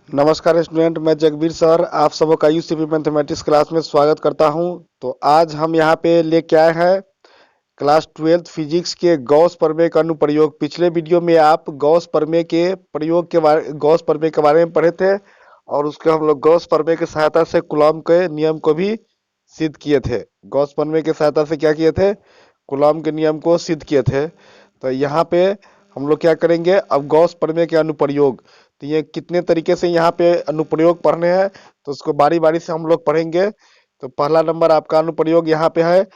नमस्कार स्टूडेंट, मैं जगबीर सर आप सबों का यूसीपी मैथमेटिक्स क्लास में स्वागत करता हूं। तो आज हम यहां पे लेके आए हैं क्लास 12th फिजिक्स के गॉस प्रमेय का अनुप्रयोग। पिछले वीडियो में आप गॉस प्रमेय के प्रयोग के बारे गॉस प्रमेय के बारे में पढ़े थे और उसके हम लोग गॉस प्रमेय की सहायता से कूलॉम के नियम को भी सिद्ध किए थे। गॉस प्रमेय की सहायता से क्या किए थे? कूलॉम के नियम को सिद्ध किए थे। तो यहाँ पे हम लोग क्या करेंगे, अब गॉस प्रमेय के अनुप्रयोग। तो ये कितने तरीके से यहाँ पे अनुप्रयोग पढ़ने हैं तो उसको बारी बारी से हम लोग पढ़ेंगे। तो पहला नंबर आपका अनुप्रयोग यहाँ पे है,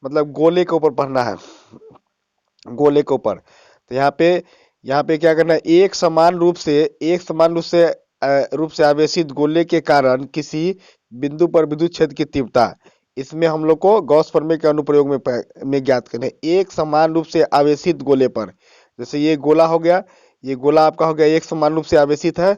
मतलब गोले के ऊपर पढ़ना है, गोले के ऊपर। तो यहाँ पे क्या करना है, एक समान रूप से आवेशित गोले के कारण किसी बिंदु पर विद्युत क्षेत्र की तीव्रता, इसमें हम लोग को गॉस प्रमेय के अनुप्रयोग में ज्ञात करना है। एक समान रूप से आवेशित गोले पर, जैसे ये गोला हो गया, ये गोला आपका हो गया एक समान रूप से आवेशित है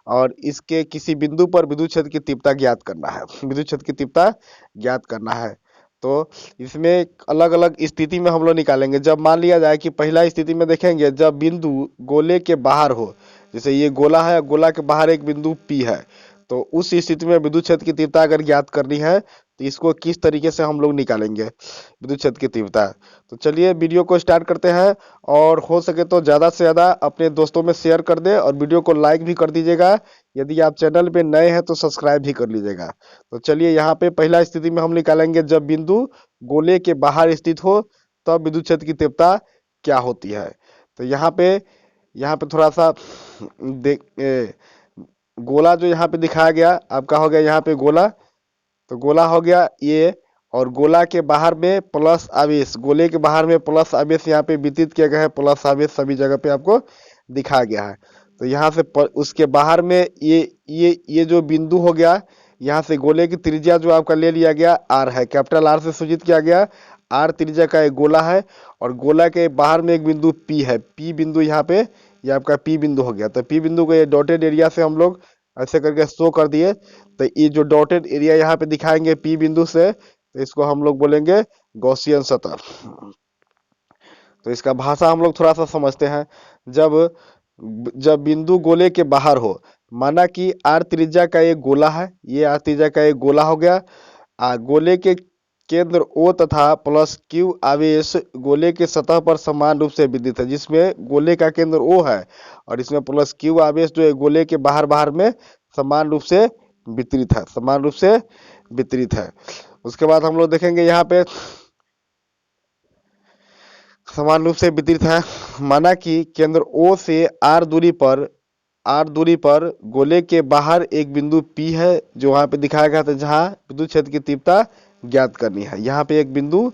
और इसके किसी बिंदु पर विद्युत क्षेत्र की तीव्रता ज्ञात करना है, विद्युत क्षेत्र की तीव्रता ज्ञात करना है। तो इसमें अलग अलग स्थिति में हम लोग निकालेंगे। जब मान लिया जाए कि पहला स्थिति में देखेंगे जब बिंदु गोले के बाहर हो, जैसे ये गोला है, गोला के बाहर एक बिंदु P है, तो उस स्थिति में विद्युत क्षेत्र की तीव्रता अगर ज्ञात करनी है तो इसको किस तरीके से हम लोग निकालेंगे विद्युत क्षेत्र की तीव्रता। तो चलिए वीडियो को स्टार्ट करते हैं और हो सके तो ज़्यादा से ज़्यादा अपने दोस्तों में शेयर कर दें और वीडियो को लाइक भी कर दीजिएगा। यदि आप चैनल पे नए हैं तो सब्सक्राइब भी कर लीजिएगा। तो चलिए यहाँ पे पहला स्थिति में हम निकालेंगे जब बिंदु गोले के बाहर स्थित हो तब विद्युत क्षेत्र की तीव्रता क्या होती है। तो यहाँ पे थोड़ा सा गोला जो यहाँ पे दिखाया गया आपका हो गया यहाँ पे गोला। तो गोला हो गया ये, और गोला के बाहर में प्लस आवेश, गोले के बाहर में प्लस आवेश यहाँ पे वितरित किया गया है। प्लस आवेश सभी जगह पे आपको दिखाया गया है। तो यहाँ से उसके बाहर में ये जो बिंदु हो गया, यहाँ से गोले की त्रिज्या जो आपका ले लिया गया आर है, कैपिटल आर से सूचित किया गया। आर त्रिज्या का एक गोला है और गोला के बाहर में एक बिंदु पी है, पी बिंदु यहाँ पे ये आपका पी बिंदु हो गया। तो पी बिंदु को ये डॉटेड एरिया से हम लोग ऐसे करके शो कर दिए। तो ये जो डॉटेड एरिया यहाँ पे दिखाएंगे पी बिंदु से, तो इसको हम लोग बोलेंगे गॉसियन सतह। तो इसका भाषा हम लोग थोड़ा सा समझते हैं। जब जब बिंदु गोले के बाहर हो, माना कि आर त्रिज्या का एक गोला है, ये आर त्रिज्या का एक गोला हो गया। गोले के केंद्र O तथा प्लस Q आवेश गोले के सतह पर समान रूप से विद्युत है, जिसमें गोले का केंद्र O है और इसमें प्लस Q आवेश जो है गोले के बाहर बाहर में समान रूप से वितरित है, समान रूप से वितरित है। उसके बाद हम लोग देखेंगे यहाँ पे समान रूप से वितरित है। माना कि केंद्र O से आर दूरी पर गोले के बाहर एक बिंदु P है जो वहां पे दिखाया गया था, जहां विद्युत क्षेत्र की तीव्रता ज्ञात करनी है। यहाँ पे एक बिंदु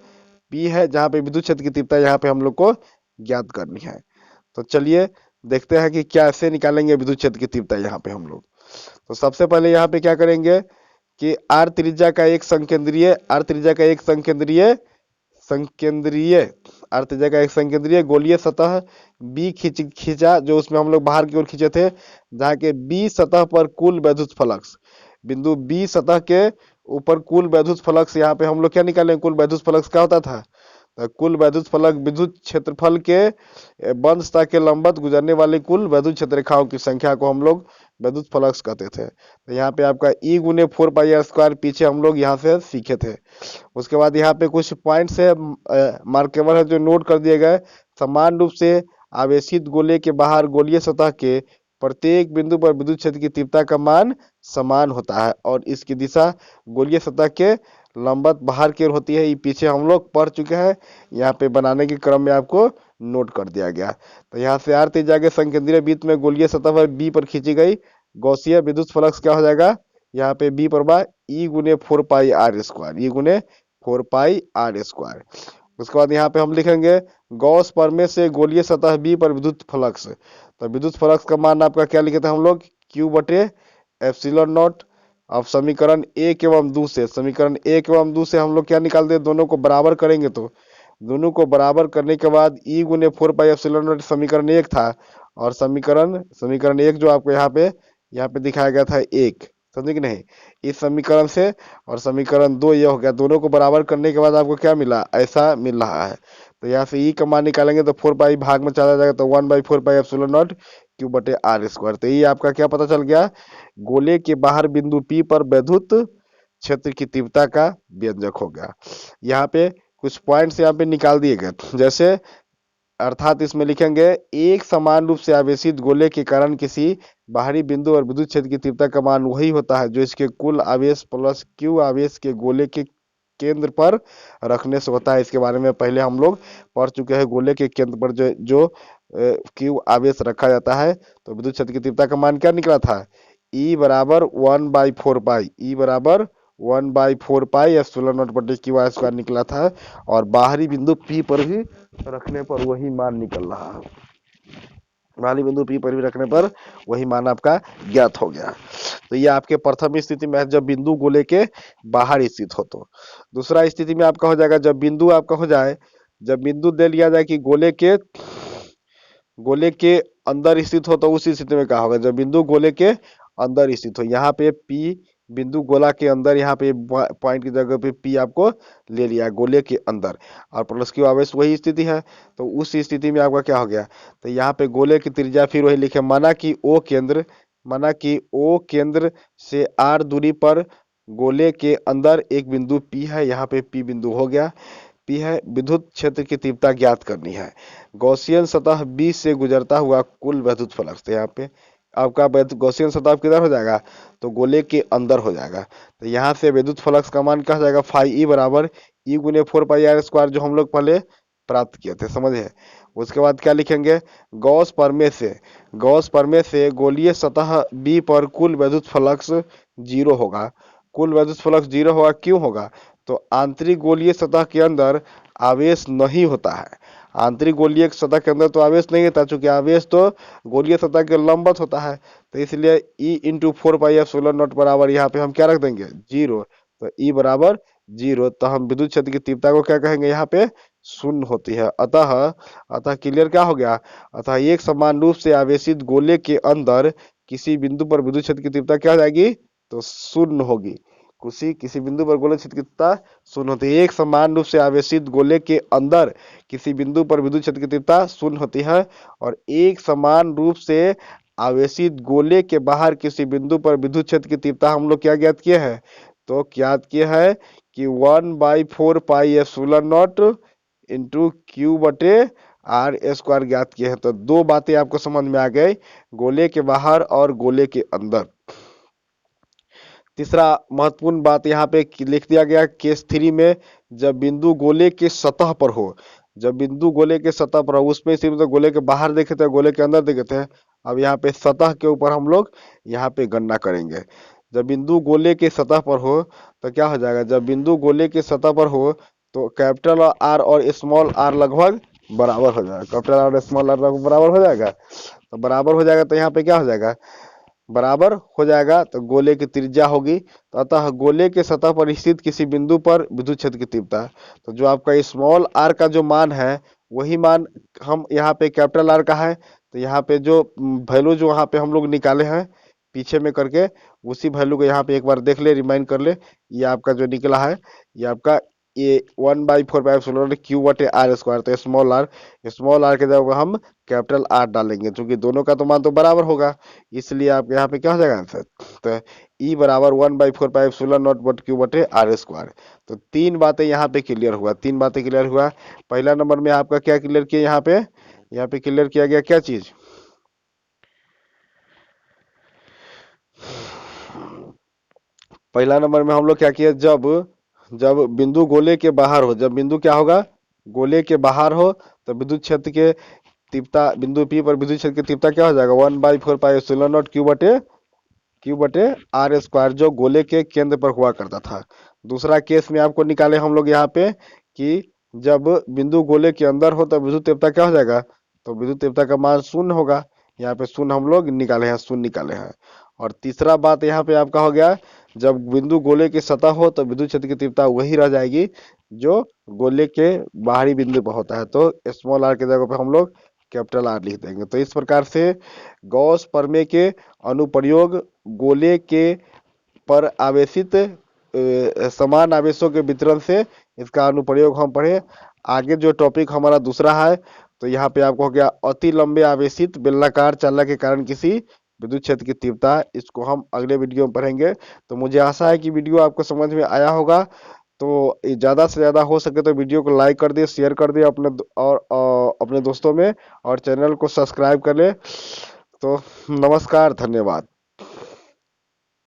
P है जहाँ पे विद्युत क्षेत्र की तीव्रता यहाँ पे हम लोग को ज्ञात करनी है। तो चलिए देखते हैं कि कैसे निकालेंगे विद्युत क्षेत्र की तीव्रता यहाँ पे हम लोग। तो सबसे पहले यहाँ पे क्या करेंगे कि आर त्रिज्या का एक संकेंद्रीय गोलीय सतह बी खींचा, जो उसमें हम लोग बाहर की ओर खींचे थे, जहाँ के बी सतह पर कुल वैद्युत फ्लक्स, बिंदु बी सतह के ऊपर कुल वैद्युत फ्लक्स, यहाँ पे हम लोग क्या निकालें, कुल वैद्युत फ्लक्स क्या होता था, कुल वैद्युत फलक विद्युत क्षेत्रफल के बंध सतह के लंबवत गुजरने वाली कुल वैद्युत क्षेत्र रेखाओं की संख्या को हम लोग वैद्युत फ्लक्स कहते थे। तो यहाँ पे आपका E गुने 4πr² पीछे हम लोग यहाँ से सीखे थे। उसके बाद यहाँ पे कुछ पॉइंट्स है, मार्केबल है जो नोट कर दिए गए। समान रूप से आवेशित गोले के बाहर गोलीय सतह के प्रत्येक बिंदु पर विद्युत क्षेत्र की तीव्रता का मान समान होता है और इसकी दिशा गोलीय सतह के लंबवत बाहर की ओर होती है। ये पीछे हम लोग पढ़ चुके हैं, यहाँ पे बनाने के क्रम में आपको नोट कर दिया गया। तो यहाँ से आर त्रिज्या के संकेंद्रीय वृत्त में गोलीय सतह पर बी पर खींची गई गॉसिय विद्युत फ्लक्स क्या हो जाएगा, यहाँ पे बी पर बा ई गुने 4πr², ई गुने 4πr²। उसके बाद यहाँ पे हम लिखेंगे गॉस प्रमेय से गोलीय सतह बी पर विद्युत फ्लक्स। तो विद्युत फ्लक्स का मान आपका क्या लिखे थे हम लोग, Q/ε0। अब समीकरण एक एवं दो से हम लोग क्या निकाल दे, दोनों को बराबर करेंगे। तो दोनों को बराबर करने के बाद E गुने 4πε0 समीकरण एक था, और समीकरण एक जो आपको यहाँ पे दिखाया गया था एक, समझे कि नहीं। इस समीकरण से और समीकरण दो ये हो गया, दोनों को बराबर करने के बाद आपको क्या मिला, ऐसा मिल रहा है। तो यहाँ से E का मान निकालेंगे तो 4π भाग में चला जाएगा, तो 1/4πε0 क्यू बटे आर स्क्वायर। तो ये आपका क्या पता चल गया, गोले के बाहर बिंदु पी पर वैद्युत क्षेत्र की तीव्रता का व्यंजक हो गया। यहाँ पे कुछ पॉइंट्स यहाँ पे निकाल दिए गए, जैसे अर्थात इसमें लिखेंगे एक समान रूप से आवेशित गोले के कारण किसी बाहरी बिंदु और विद्युत क्षेत्र की तीव्रता का मान वही होता है जो इसके कुल आवेश प्लस क्यू आवेश के गोले के केंद्र पर रखने से होता है। इसके बारे में पहले हम लोग पढ़ चुके हैं। गोले के केंद्र पर जो जो क्यू आवेश रखा जाता है तो विद्युत क्षेत्र की तीव्रता का मान क्या निकला था, ई बराबर 1/4 पाई, ई बराबर 1/4 पाई एप्सिलॉन नॉट बटे क्यू आर स्क्वायर निकला था। और बाहरी बिंदु पी पर भी रखने पर वही मान निकल रहा है, बाहरी बिंदु पी पर भी रखने पर वही मान आपका ज्ञात हो गया। तो ये आपके प्रथम स्थिति में है जब बिंदु गोले के बाहर स्थित हो। तो दूसरा स्थिति में आपका हो जाएगा जब बिंदु आपका हो जाए, जब बिंदु दे लिया जाए कि गोले के अंदर स्थित हो, तो उस स्थिति में क्या होगा, जब बिंदु गोले के अंदर स्थित हो। यहाँ पे पी बिंदु गोला के अंदर, यहाँ पे पॉइंट की जगह पे पी आपको ले लिया गोले के अंदर, और प्लस क्यू आवेश वही स्थिति है। तो उस स्थिति में आपका क्या हो गया, तो यहाँ पे गोले की त्रिज्या फिर वही लिखे, माना कि ओ केंद्र से आर दूरी पर गोले के अंदर एक बिंदु पी है। यहाँ पे पी बिंदु हो गया, पी है। विद्युत क्षेत्र की तीव्रता ज्ञात करनी है। गॉसियन सतह बी से गुजरता हुआ कुल विद्युत फ्लक्स, तो यहाँ पे आपका गॉसियन सतह किधर हो जाएगा, तो गोले के अंदर हो जाएगा। तो यहाँ से विद्युत फ्लक्स का मान क्या हो जाएगा, फाई ई बराबर ई गुने 4 पाई r स्क्वायर, जो हम लोग पहले प्राप्त किए थे, समझे। उसके बाद क्या लिखेंगे, गॉस प्रमेय से गोलीय सतह बी पर कुल विद्युत फ्लक्स 0 होगा। कुल विद्युत फ्लक्स 0 होगा, क्यों होगा, तो आंतरिक गोलीय सतह के अंदर आवेश नहीं होता है। आंतरिक गोलीय सतह के अंदर तो आवेश नहीं होता, चूंकि आवेश तो गोलीय सतह के लंबवत होता है। तो इसलिए E into 4 pi epsilon not बराबर यहाँ पे हम क्या रख देंगे, 0। तो ई बराबर 0, तो हम विद्युत क्षेत्र की तीव्रता को क्या कहेंगे, यहाँ पे शून्य होती है। अतः क्लियर क्या हो गया, अतः एक समान रूप से आवेशित गोले के अंदर किसी बिंदु पर विद्युत क्षेत्र की तीव्रता क्या हो जाएगी, तो शून्य होगी। किसी बिंदु पर गोले क्षेत्र की तीव्रता शून्य होती है। एक समान रूप से आवेशित गोले के अंदर किसी बिंदु पर विद्युत क्षेत्र की तीव्रता शून्य होती है, और एक समान रूप से आवेशित गोले के बाहर किसी बिंदु पर विद्युत क्षेत्र की तीव्रता हम लोग क्या ज्ञात किए हैं, तो ज्ञात किए हैं कि 1/4 pi epsilon not into Q बटे आर स्क्वायर ज्ञात किए हैं। तो दो बातें आपको समझ में आ गई, गोले के बाहर और गोले के अंदर। तीसरा महत्वपूर्ण बात यहाँ पे लिख दिया गया, केस 3 में जब बिंदु गोले के सतह पर हो, जब बिंदु गोले के सतह पर हो, उसमें सिर्फ तो गोले के बाहर देखे थे, गोले के अंदर देखे थे। अब यहाँ पे सतह के ऊपर हम लोग यहाँ पे गणना करेंगे। जब बिंदु गोले के सतह पर हो तो क्या हो जाएगा, जब बिंदु गोले के सतह पर हो तो कैपिटल आर और स्मॉल आर लगभग बराबर हो जाएगा, कैपिटल आर और स्मॉल आर लगभग बराबर हो जाएगा। तो बराबर हो जाएगा, तो यहाँ पे क्या हो जाएगा, बराबर हो जाएगा, तो गोले की त्रिज्या होगी। तो अतः गोले के सतह पर स्थित किसी बिंदु पर विद्युत क्षेत्र की तीव्रता, तो जो आपका स्मॉल आर का जो मान है वही मान हम यहाँ पे कैपिटल आर का है। तो यहाँ पे जो वैल्यू जो यहाँ पे हम लोग निकाले हैं पीछे में करके, उसी वैल्यू को यहाँ पे एक बार देख ले, रिमाइंड कर ले। ये आपका जो निकला है, ये आपका ये 1/4 क्यू बटे आर स्क्वायर। तो स्मॉल आर के जगह हम कैपिटल आर डालेंगे, क्योंकि दोनों का तो मान तो बराबर होगा, इसलिए आप यहाँ पे क्या हो जाएगा आंसर, तो ई बराबर 1/4 pi epsilon not but Q बटे आर स्क्वायर। तो तीन बातें यहाँ पे क्लियर हुआ। पहला नंबर में आपका क्या क्लियर किया, यहाँ पे क्लियर किया गया क्या चीज, पहला नंबर में हम लोग क्या किए, जब बिंदु गोले के बाहर हो, जब बिंदु क्या होगा, गोले के बाहर हो, तो विद्युत क्षेत्र के तीव्रता बिंदु पी पर विद्युत क्षेत्र की तीव्रता क्या हो जाएगा, 1/4 पाई एप्सिलॉन नॉट क्यू बटे आर स्क्वायर, जो गोले के केंद्र पर हुआ करता था। दूसरा केस में आपको निकाले हम लोग यहाँ पे कि जब बिंदु गोले के अंदर हो तो विद्युत तीव्रता क्या हो जाएगा, तो विद्युत तीव्रता का मान शून्य होगा। यहाँ पे शून्य हम लोग शून्य निकाले हैं। और तीसरा बात यहाँ पे आपका हो गया, जब बिंदु गोले की सतह हो तो विद्युत क्षेत्र की तीव्रता वही रह जाएगी जो गोले के बाहरी बिंदु पर होता है। तो स्मॉल आर के जगह पे हम लोग कैपिटल आर लिख देंगे। तो इस प्रकार से गॉस प्रमेय के अनुप्रयोग गोले के पर आवेशित समान आवेशों के वितरण से इसका अनुप्रयोग हम पढ़े। आगे जो टॉपिक हमारा दूसरा है तो यहाँ पे आपको हो गया अति लंबे आवेशित बेलनाकार चालक के कारण किसी विद्युत क्षेत्र की तीव्रता, इसको हम अगले वीडियो में पढ़ेंगे। तो मुझे आशा है कि वीडियो आपको समझ में आया होगा। तो ज़्यादा से ज़्यादा हो सके तो वीडियो को लाइक कर दिए, शेयर कर दिए अपने दोस्तों में, और चैनल को सब्सक्राइब कर ले। तो नमस्कार, धन्यवाद।